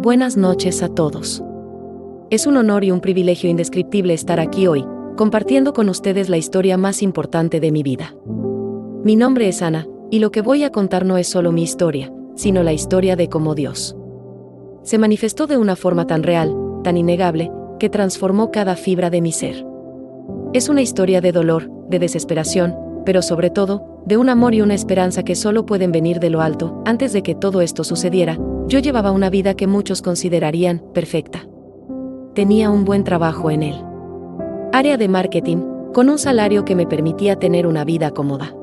Buenas noches a todos. Es un honor y un privilegio indescriptible estar aquí hoy, compartiendo con ustedes la historia más importante de mi vida. Mi nombre es Ana, y lo que voy a contar no es solo mi historia, sino la historia de cómo Dios se manifestó de una forma tan real, tan innegable, que transformó cada fibra de mi ser. Es una historia de dolor, de desesperación, pero sobre todo, de un amor y una esperanza que solo pueden venir de lo alto. Antes de que todo esto sucediera, yo llevaba una vida que muchos considerarían perfecta. Tenía un buen trabajo en el área de marketing, con un salario que me permitía tener una vida cómoda.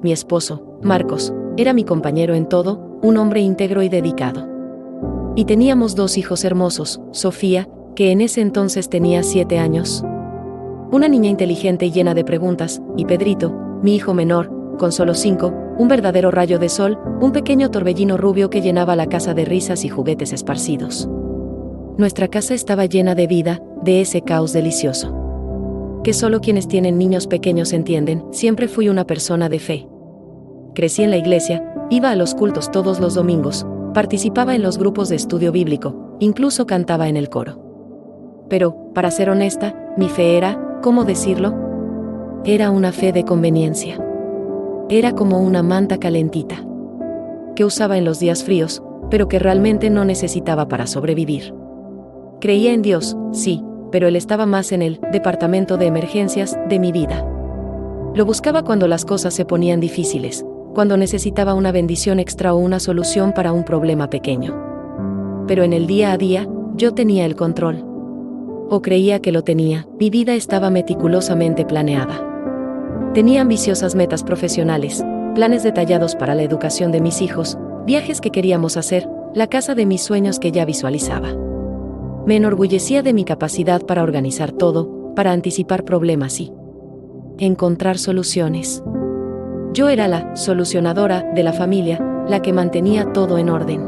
Mi esposo, Marcos, era mi compañero en todo, un hombre íntegro y dedicado. Y teníamos 2 hijos hermosos, Sofía, que en ese entonces tenía 7 años. Una niña inteligente y llena de preguntas, y Pedrito, mi hijo menor, con solo 5, un verdadero rayo de sol, un pequeño torbellino rubio que llenaba la casa de risas y juguetes esparcidos. Nuestra casa estaba llena de vida, de ese caos delicioso que solo quienes tienen niños pequeños entienden. Siempre fui una persona de fe. Crecí en la iglesia, iba a los cultos todos los domingos, participaba en los grupos de estudio bíblico, incluso cantaba en el coro. Pero, para ser honesta, mi fe era, ¿cómo decirlo? Era una fe de conveniencia. Era como una manta calentita que usaba en los días fríos, pero que realmente no necesitaba para sobrevivir. Creía en Dios, sí, pero Él estaba más en el departamento de emergencias de mi vida. Lo buscaba cuando las cosas se ponían difíciles, cuando necesitaba una bendición extra o una solución para un problema pequeño. Pero en el día a día, yo tenía el control. O creía que lo tenía. Mi vida estaba meticulosamente planeada. Tenía ambiciosas metas profesionales, planes detallados para la educación de mis hijos, viajes que queríamos hacer, la casa de mis sueños que ya visualizaba. Me enorgullecía de mi capacidad para organizar todo, para anticipar problemas y encontrar soluciones. Yo era la solucionadora de la familia, la que mantenía todo en orden.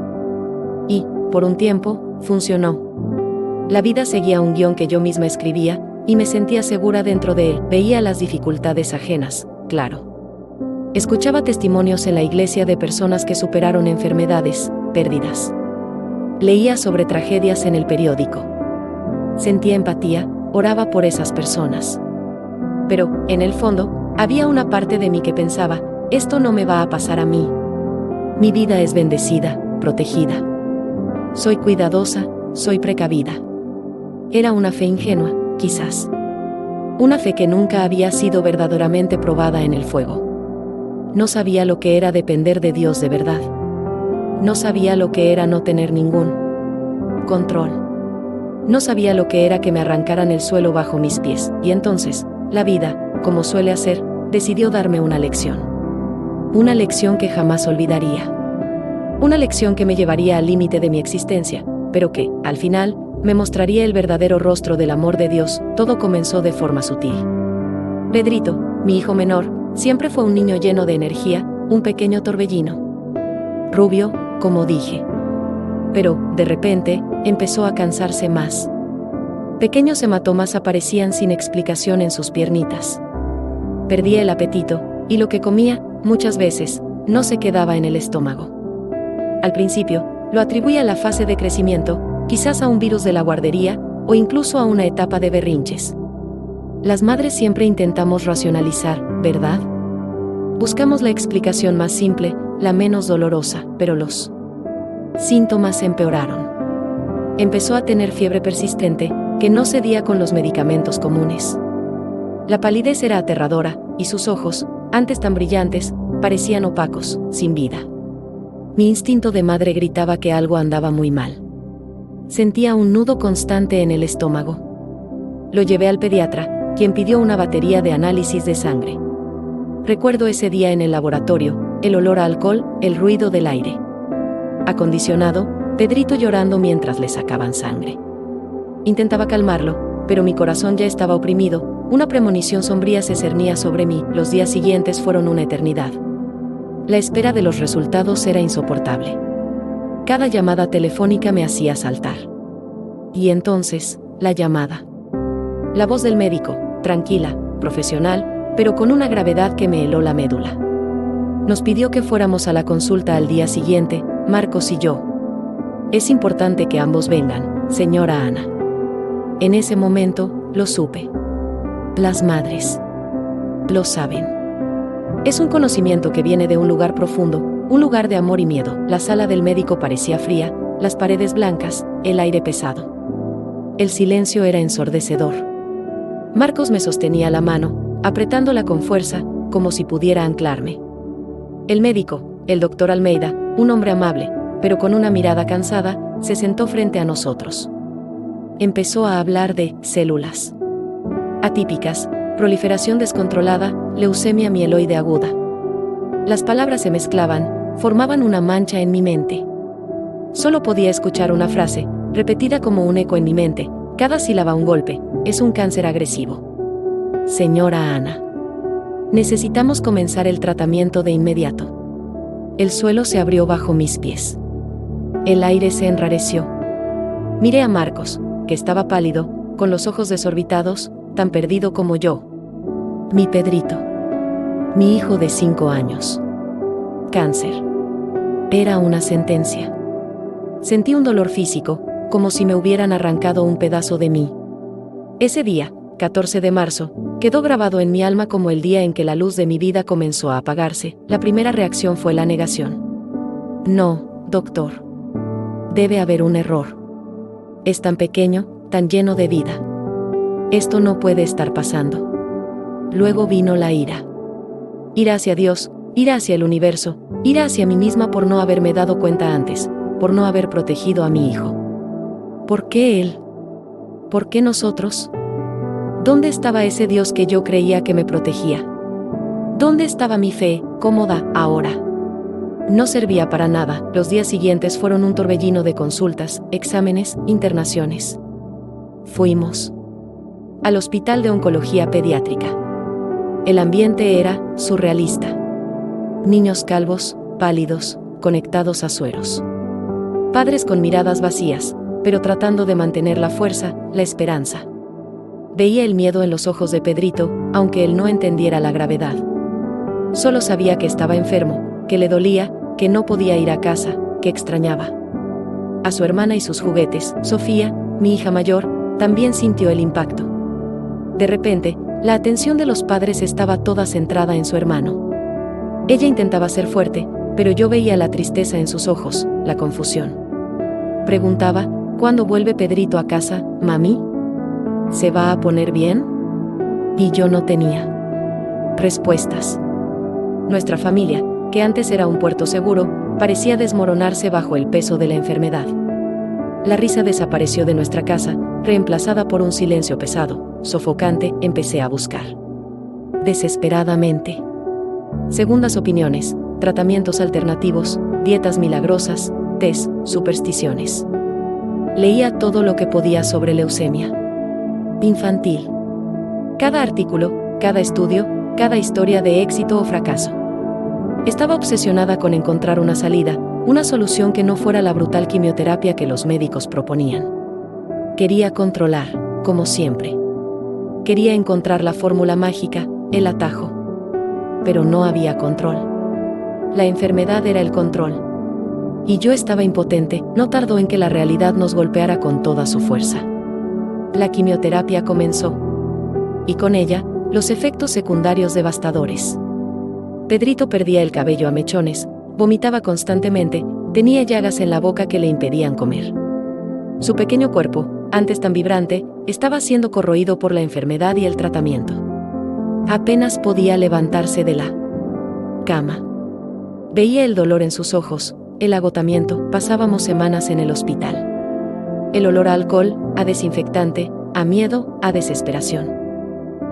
Y, por un tiempo, funcionó. La vida seguía un guión que yo misma escribía, y me sentía segura dentro de él. Veía las dificultades ajenas, claro. Escuchaba testimonios en la iglesia de personas que superaron enfermedades, pérdidas. Leía sobre tragedias en el periódico. Sentía empatía, oraba por esas personas. Pero, en el fondo, había una parte de mí que pensaba, esto no me va a pasar a mí. Mi vida es bendecida, protegida. Soy cuidadosa, soy precavida. Era una fe ingenua, quizás. Una fe que nunca había sido verdaderamente probada en el fuego. No sabía lo que era depender de Dios de verdad. No sabía lo que era no tener ningún control. No sabía lo que era que me arrancaran el suelo bajo mis pies. Y entonces, la vida, como suele hacer, decidió darme una lección. Una lección que jamás olvidaría. Una lección que me llevaría al límite de mi existencia, pero que, al final, me mostraría el verdadero rostro del amor de Dios. Todo comenzó de forma sutil. Pedrito, mi hijo menor, siempre fue un niño lleno de energía, un pequeño torbellino. Rubio, como dije. Pero, de repente, empezó a cansarse más. Pequeños hematomas aparecían sin explicación en sus piernitas. Perdía el apetito, y lo que comía, muchas veces, no se quedaba en el estómago. Al principio, lo atribuía a la fase de crecimiento, quizás a un virus de la guardería, o incluso a una etapa de berrinches. Las madres siempre intentamos racionalizar, ¿verdad? Buscamos la explicación más simple, la menos dolorosa, pero los síntomas empeoraron. Empezó a tener fiebre persistente, que no cedía con los medicamentos comunes. La palidez era aterradora, y sus ojos, antes tan brillantes, parecían opacos, sin vida. Mi instinto de madre gritaba que algo andaba muy mal. Sentía un nudo constante en el estómago. Lo llevé al pediatra, quien pidió una batería de análisis de sangre. Recuerdo ese día en el laboratorio, el olor a alcohol, el ruido del aire acondicionado, Pedrito llorando mientras le sacaban sangre. Intentaba calmarlo, pero mi corazón ya estaba oprimido, una premonición sombría se cernía sobre mí. Los días siguientes fueron una eternidad. La espera de los resultados era insoportable. Cada llamada telefónica me hacía saltar. Y entonces, la llamada. La voz del médico, tranquila, profesional, pero con una gravedad que me heló la médula. Nos pidió que fuéramos a la consulta al día siguiente, Marcos y yo. Es importante que ambos vengan, señora Ana. En ese momento, lo supe. Las madres lo saben. Es un conocimiento que viene de un lugar profundo, un lugar de amor y miedo. La sala del médico parecía fría, las paredes blancas, el aire pesado. El silencio era ensordecedor. Marcos me sostenía la mano, apretándola con fuerza, como si pudiera anclarme. El médico, el doctor Almeida, un hombre amable, pero con una mirada cansada, se sentó frente a nosotros. Empezó a hablar de células atípicas, proliferación descontrolada, leucemia mieloide aguda. Las palabras se mezclaban, formaban una mancha en mi mente. Solo podía escuchar una frase, repetida como un eco en mi mente, cada sílaba un golpe: es un cáncer agresivo. Señora Ana, necesitamos comenzar el tratamiento de inmediato. El suelo se abrió bajo mis pies. El aire se enrareció. Miré a Marcos, que estaba pálido, con los ojos desorbitados, tan perdido como yo. Mi Pedrito. Mi hijo de 5 años. Cáncer. Era una sentencia. Sentí un dolor físico, como si me hubieran arrancado un pedazo de mí. Ese día, 14 de marzo, quedó grabado en mi alma como el día en que la luz de mi vida comenzó a apagarse. La primera reacción fue la negación. No, doctor. Debe haber un error. Es tan pequeño, tan lleno de vida. Esto no puede estar pasando. Luego vino la ira. Ira hacia Dios, ira hacia el universo, ira hacia mí misma por no haberme dado cuenta antes, por no haber protegido a mi hijo. ¿Por qué él? ¿Por qué nosotros? ¿Dónde estaba ese Dios que yo creía que me protegía? ¿Dónde estaba mi fe, cómoda, ahora? No servía para nada. Los días siguientes fueron un torbellino de consultas, exámenes, internaciones. Fuimos al Hospital de Oncología Pediátrica. El ambiente era surrealista. Niños calvos, pálidos, conectados a sueros. Padres con miradas vacías, pero tratando de mantener la fuerza, la esperanza. Veía el miedo en los ojos de Pedrito, aunque él no entendiera la gravedad. Solo sabía que estaba enfermo, que le dolía, que no podía ir a casa, que extrañaba a su hermana y sus juguetes. Sofía, mi hija mayor, también sintió el impacto. De repente, la atención de los padres estaba toda centrada en su hermano. Ella intentaba ser fuerte, pero yo veía la tristeza en sus ojos, la confusión. Preguntaba: ¿cuándo vuelve Pedrito a casa, mami? ¿Se va a poner bien? Y yo no tenía respuestas. Nuestra familia, que antes era un puerto seguro, parecía desmoronarse bajo el peso de la enfermedad. La risa desapareció de nuestra casa, reemplazada por un silencio pesado, sofocante. Empecé a buscar desesperadamente segundas opiniones, tratamientos alternativos, dietas milagrosas, test, supersticiones. Leía todo lo que podía sobre leucemia infantil. Cada artículo, cada estudio, cada historia de éxito o fracaso. Estaba obsesionada con encontrar una salida, una solución que no fuera la brutal quimioterapia que los médicos proponían. Quería controlar, como siempre. Quería encontrar la fórmula mágica, el atajo. Pero no había control. La enfermedad era el control. Y yo estaba impotente. No tardó en que la realidad nos golpeara con toda su fuerza. La quimioterapia comenzó. Y con ella, los efectos secundarios devastadores. Pedrito perdía el cabello a mechones, vomitaba constantemente, tenía llagas en la boca que le impedían comer. Su pequeño cuerpo, antes tan vibrante, estaba siendo corroído por la enfermedad y el tratamiento. Apenas podía levantarse de la cama. Veía el dolor en sus ojos, el agotamiento. Pasábamos semanas en el hospital. El olor a alcohol, a desinfectante, a miedo, a desesperación.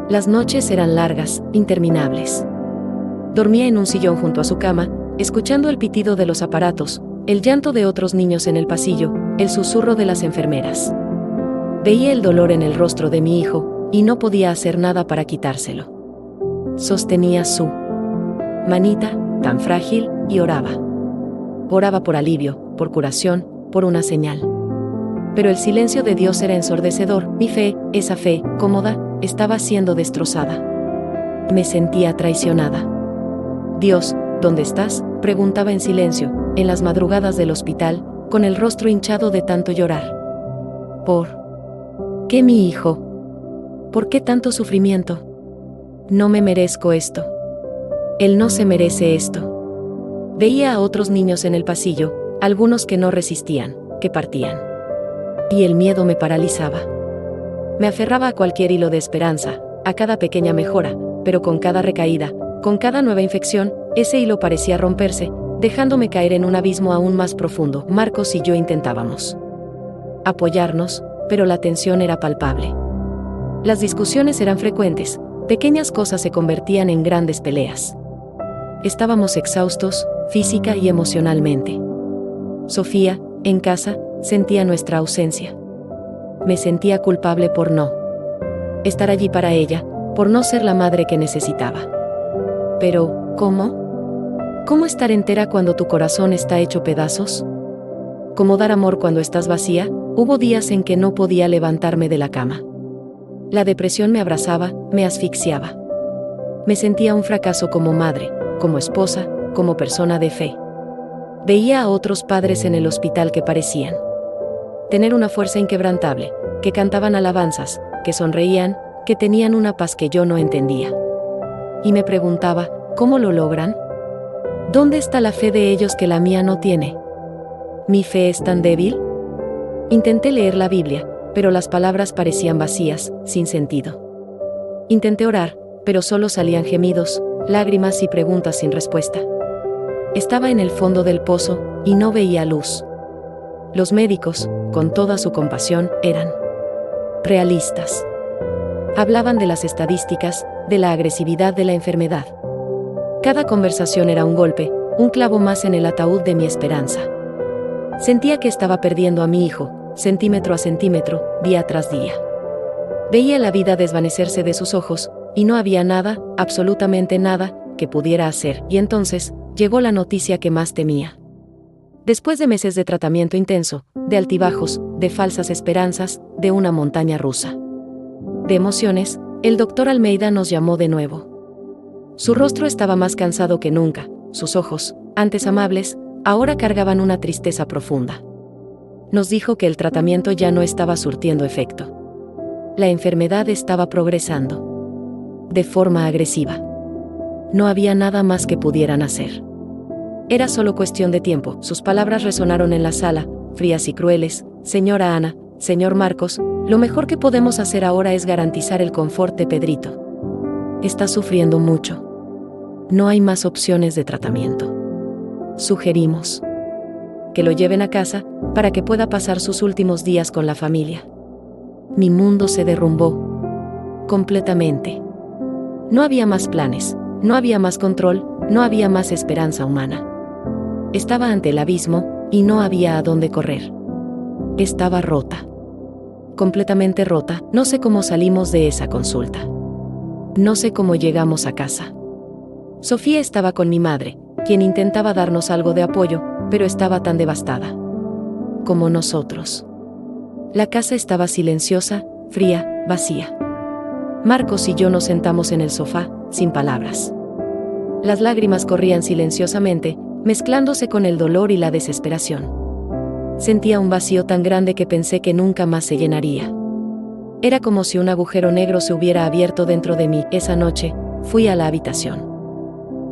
Las noches eran largas, interminables. Dormía en un sillón junto a su cama, escuchando el pitido de los aparatos, el llanto de otros niños en el pasillo, el susurro de las enfermeras. Veía el dolor en el rostro de mi hijo, y no podía hacer nada para quitárselo. Sostenía su manita, tan frágil, y oraba. Oraba por alivio, por curación, por una señal. Pero el silencio de Dios era ensordecedor. Mi fe, esa fe, cómoda, estaba siendo destrozada. Me sentía traicionada. Dios, ¿dónde estás?, preguntaba en silencio, en las madrugadas del hospital, con el rostro hinchado de tanto llorar. ¿Por qué mi hijo? ¿Por qué tanto sufrimiento? No me merezco esto. Él no se merece esto. Veía a otros niños en el pasillo, algunos que no resistían, que partían. Y el miedo me paralizaba. Me aferraba a cualquier hilo de esperanza, a cada pequeña mejora, pero con cada recaída, con cada nueva infección, ese hilo parecía romperse, dejándome caer en un abismo aún más profundo. Marcos y yo intentábamos apoyarnos, pero la tensión era palpable. Las discusiones eran frecuentes, pequeñas cosas se convertían en grandes peleas. Estábamos exhaustos, física y emocionalmente. Sofía, en casa, sentía nuestra ausencia. Me sentía culpable por no estar allí para ella, por no ser la madre que necesitaba. Pero, ¿cómo? ¿Cómo estar entera cuando tu corazón está hecho pedazos? ¿Cómo dar amor cuando estás vacía? Hubo días en que no podía levantarme de la cama. La depresión me abrazaba, me asfixiaba. Me sentía un fracaso como madre, como esposa, como persona de fe. Veía a otros padres en el hospital que parecían tener una fuerza inquebrantable, que cantaban alabanzas, que sonreían, que tenían una paz que yo no entendía. Y me preguntaba, ¿cómo lo logran? ¿Dónde está la fe de ellos que la mía no tiene? ¿Mi fe es tan débil? Intenté leer la Biblia, pero las palabras parecían vacías, sin sentido. Intenté orar, pero solo salían gemidos, lágrimas y preguntas sin respuesta. Estaba en el fondo del pozo, y no veía luz. Los médicos, con toda su compasión, eran realistas. Hablaban de las estadísticas, de la agresividad de la enfermedad. Cada conversación era un golpe, un clavo más en el ataúd de mi esperanza. Sentía que estaba perdiendo a mi hijo, centímetro a centímetro, día tras día. Veía la vida desvanecerse de sus ojos, y no había nada, absolutamente nada, que pudiera hacer. Y entonces, llegó la noticia que más temía. Después de meses de tratamiento intenso, de altibajos, de falsas esperanzas, de una montaña rusa de emociones, el doctor Almeida nos llamó de nuevo. Su rostro estaba más cansado que nunca, sus ojos, antes amables, ahora cargaban una tristeza profunda. Nos dijo que el tratamiento ya no estaba surtiendo efecto. La enfermedad estaba progresando de forma agresiva. No había nada más que pudieran hacer. Era solo cuestión de tiempo. Sus palabras resonaron en la sala, frías y crueles. Señora Ana, señor Marcos, lo mejor que podemos hacer ahora es garantizar el confort de Pedrito. Está sufriendo mucho. No hay más opciones de tratamiento. Sugerimos que lo lleven a casa, para que pueda pasar sus últimos días con la familia. Mi mundo se derrumbó completamente. No había más planes, no había más control, no había más esperanza humana. Estaba ante el abismo, y no había a dónde correr. Estaba rota. Completamente rota. No sé cómo salimos de esa consulta. No sé cómo llegamos a casa. Sofía estaba con mi madre, quien intentaba darnos algo de apoyo, pero estaba tan devastada como nosotros. La casa estaba silenciosa, fría, vacía. Marcos y yo nos sentamos en el sofá, sin palabras. Las lágrimas corrían silenciosamente, mezclándose con el dolor y la desesperación. Sentía un vacío tan grande que pensé que nunca más se llenaría. Era como si un agujero negro se hubiera abierto dentro de mí. Esa noche, fui a la habitación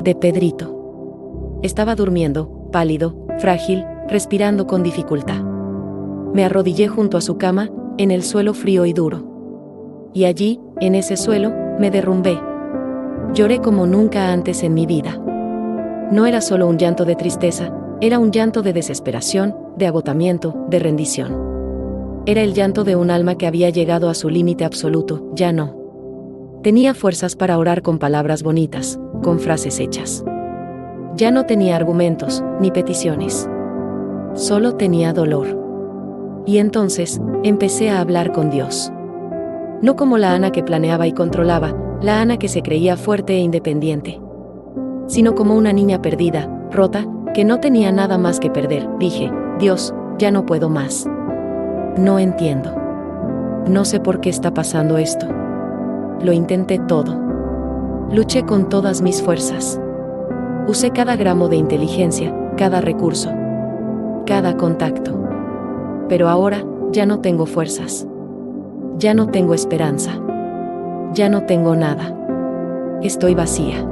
de Pedrito. Estaba durmiendo, pálido, frágil, respirando con dificultad. Me arrodillé junto a su cama, en el suelo frío y duro. Y allí, en ese suelo, me derrumbé. Lloré como nunca antes en mi vida. No era solo un llanto de tristeza, era un llanto de desesperación, de agotamiento, de rendición. Era el llanto de un alma que había llegado a su límite absoluto. Ya no tenía fuerzas para orar con palabras bonitas, con frases hechas. Ya no tenía argumentos, ni peticiones. Solo tenía dolor. Y entonces, empecé a hablar con Dios. No como la Ana que planeaba y controlaba, la Ana que se creía fuerte e independiente, sino como una niña perdida, rota, que no tenía nada más que perder. Dije, Dios, ya no puedo más. No entiendo. No sé por qué está pasando esto. Lo intenté todo. Luché con todas mis fuerzas. Usé cada gramo de inteligencia, cada recurso. cada contacto. Pero ahora, ya no tengo fuerzas. Ya no tengo esperanza. Ya no tengo nada. Estoy vacía.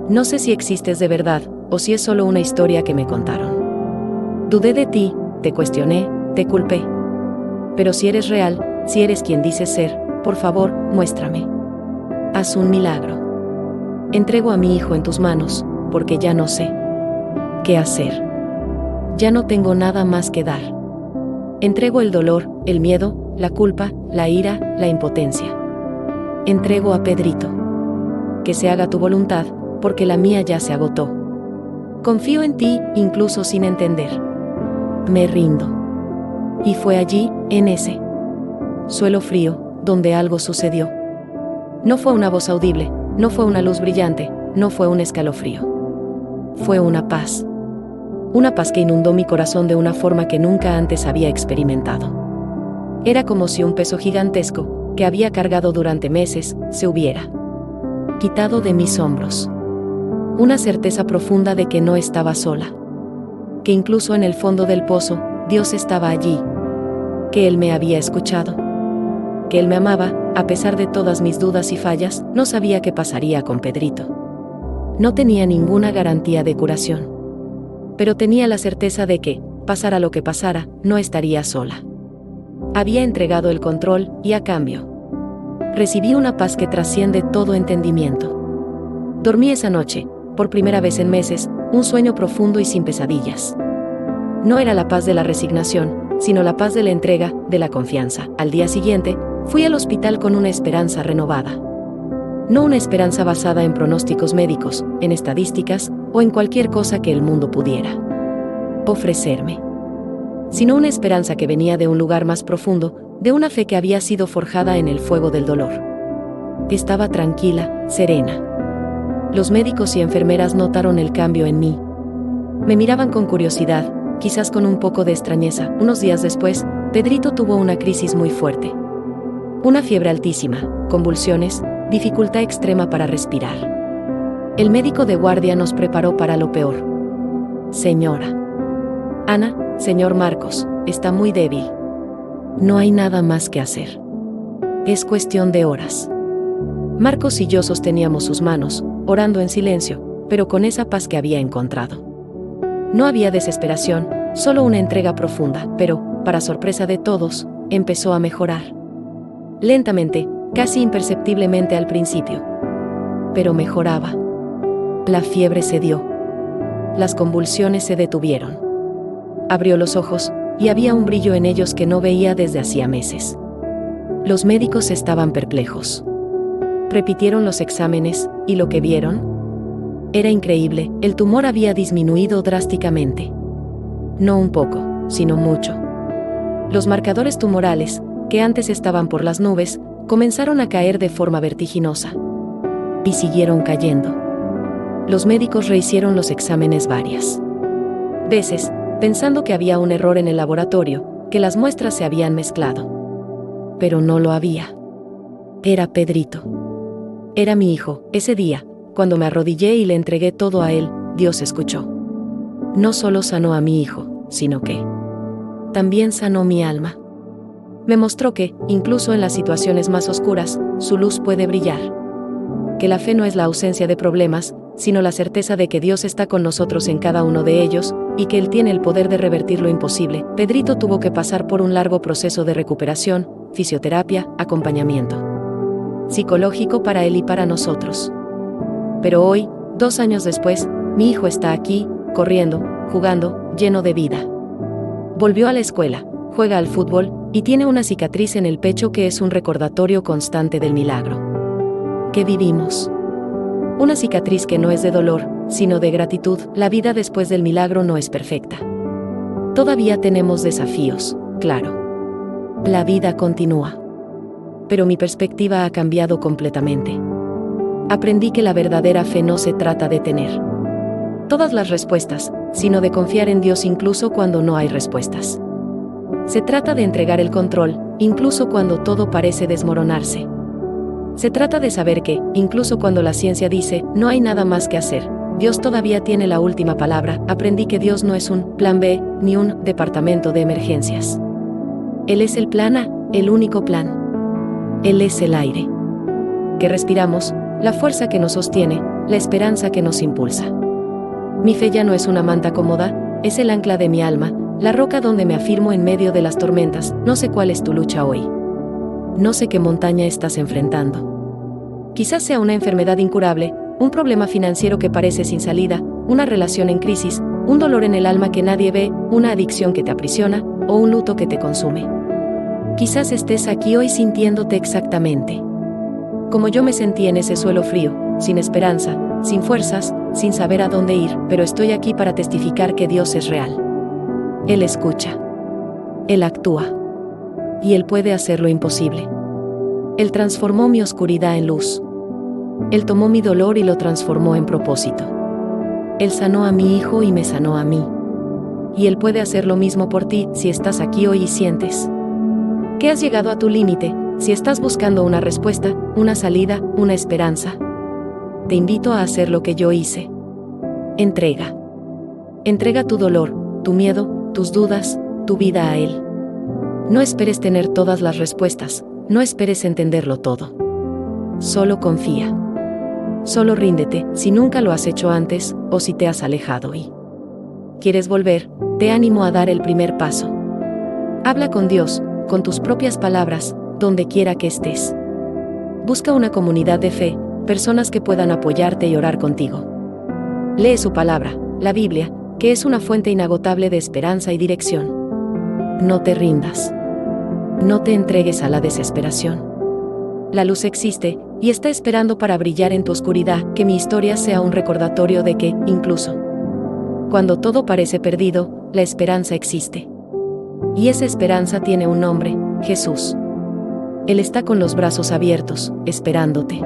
No sé si existes de verdad, o si es solo una historia que me contaron. Dudé de ti, te cuestioné, te culpé. Pero si eres real, si eres quien dices ser, por favor, muéstrame. Haz un milagro. Entrego a mi hijo en tus manos, porque ya no sé qué hacer. Ya no tengo nada más que dar. Entrego el dolor, el miedo, la culpa, la ira, la impotencia. Entrego a Pedrito. Que se haga tu voluntad, porque la mía ya se agotó. Confío en ti, incluso sin entender. Me rindo. Y fue allí, en ese suelo frío, donde algo sucedió. No fue una voz audible, no fue una luz brillante, no fue un escalofrío. Fue una paz. Una paz que inundó mi corazón de una forma que nunca antes había experimentado. Era como si un peso gigantesco, que había cargado durante meses, se hubiera quitado de mis hombros. Una certeza profunda de que no estaba sola. Que incluso en el fondo del pozo, Dios estaba allí. Que Él me había escuchado. Que Él me amaba, a pesar de todas mis dudas y fallas. No sabía qué pasaría con Pedrito. No tenía ninguna garantía de curación. Pero tenía la certeza de que, pasara lo que pasara, no estaría sola. Había entregado el control, y a cambio, recibí una paz que trasciende todo entendimiento. Dormí esa noche, por primera vez en meses, un sueño profundo y sin pesadillas. No era la paz de la resignación, sino la paz de la entrega, de la confianza. Al día siguiente, fui al hospital con una esperanza renovada. No una esperanza basada en pronósticos médicos, en estadísticas, o en cualquier cosa que el mundo pudiera ofrecerme. Sino una esperanza que venía de un lugar más profundo, de una fe que había sido forjada en el fuego del dolor. Estaba tranquila, serena. Los médicos y enfermeras notaron el cambio en mí. Me miraban con curiosidad, quizás con un poco de extrañeza. Unos días después, Pedrito tuvo una crisis muy fuerte. Una fiebre altísima, convulsiones, dificultad extrema para respirar. El médico de guardia nos preparó para lo peor. Señora Ana, señor Marcos, está muy débil. No hay nada más que hacer. Es cuestión de horas. Marcos y yo sosteníamos sus manos, orando en silencio, pero con esa paz que había encontrado. No había desesperación, solo una entrega profunda, pero, para sorpresa de todos, empezó a mejorar. Lentamente, casi imperceptiblemente al principio. Pero mejoraba. La fiebre cedió. Las convulsiones se detuvieron. Abrió los ojos, y había un brillo en ellos que no veía desde hacía meses. Los médicos estaban perplejos. Repitieron los exámenes, y lo que vieron era increíble. El tumor había disminuido drásticamente. No un poco, sino mucho. Los marcadores tumorales, que antes estaban por las nubes, comenzaron a caer de forma vertiginosa. Y siguieron cayendo. Los médicos rehicieron los exámenes varias veces, pensando que había un error en el laboratorio, que las muestras se habían mezclado. Pero no lo había. Era Pedrito. Era mi hijo. Ese día, cuando me arrodillé y le entregué todo a él, Dios escuchó. No solo sanó a mi hijo, sino que también sanó mi alma. Me mostró que, incluso en las situaciones más oscuras, su luz puede brillar. Que la fe no es la ausencia de problemas, sino la certeza de que Dios está con nosotros en cada uno de ellos, y que Él tiene el poder de revertir lo imposible. Pedrito tuvo que pasar por un largo proceso de recuperación, fisioterapia, acompañamiento psicológico para él y para nosotros. Pero hoy, 2 años después, mi hijo está aquí, corriendo, jugando, lleno de vida. Volvió a la escuela, juega al fútbol, y tiene una cicatriz en el pecho que es un recordatorio constante del milagro que vivimos. Una cicatriz que no es de dolor, sino de gratitud. La vida después del milagro no es perfecta. Todavía tenemos desafíos, claro. La vida continúa. Pero mi perspectiva ha cambiado completamente. Aprendí que la verdadera fe no se trata de tener todas las respuestas, sino de confiar en Dios incluso cuando no hay respuestas. Se trata de entregar el control, incluso cuando todo parece desmoronarse. Se trata de saber que, incluso cuando la ciencia dice, no hay nada más que hacer, Dios todavía tiene la última palabra. Aprendí que Dios no es un plan B, ni un departamento de emergencias. Él es el plan A, el único plan. Él es el aire que respiramos, la fuerza que nos sostiene, la esperanza que nos impulsa. Mi fe ya no es una manta cómoda, es el ancla de mi alma, la roca donde me afirmo en medio de las tormentas. No sé cuál es tu lucha hoy. No sé qué montaña estás enfrentando. Quizás sea una enfermedad incurable, un problema financiero que parece sin salida, una relación en crisis, un dolor en el alma que nadie ve, una adicción que te aprisiona, o un luto que te consume. Quizás estés aquí hoy sintiéndote exactamente como yo me sentí en ese suelo frío, sin esperanza, sin fuerzas, sin saber a dónde ir, pero estoy aquí para testificar que Dios es real. Él escucha. Él actúa. Y Él puede hacer lo imposible. Él transformó mi oscuridad en luz. Él tomó mi dolor y lo transformó en propósito. Él sanó a mi hijo y me sanó a mí. Y Él puede hacer lo mismo por ti si estás aquí hoy y sientes que has llegado a tu límite, si estás buscando una respuesta, una salida, una esperanza. Te invito a hacer lo que yo hice. Entrega. Entrega tu dolor, tu miedo, tus dudas, tu vida a Él. No esperes tener todas las respuestas, no esperes entenderlo todo. Solo confía. Solo ríndete, si nunca lo has hecho antes, o si te has alejado y quieres volver, te animo a dar el primer paso. Habla con Dios, con tus propias palabras, donde quiera que estés. Busca una comunidad de fe, personas que puedan apoyarte y orar contigo. Lee su palabra, la Biblia, que es una fuente inagotable de esperanza y dirección. No te rindas. No te entregues a la desesperación. La luz existe, y está esperando para brillar en tu oscuridad. Que mi historia sea un recordatorio de que, incluso cuando todo parece perdido, la esperanza existe. Y esa esperanza tiene un nombre: Jesús. Él está con los brazos abiertos, esperándote.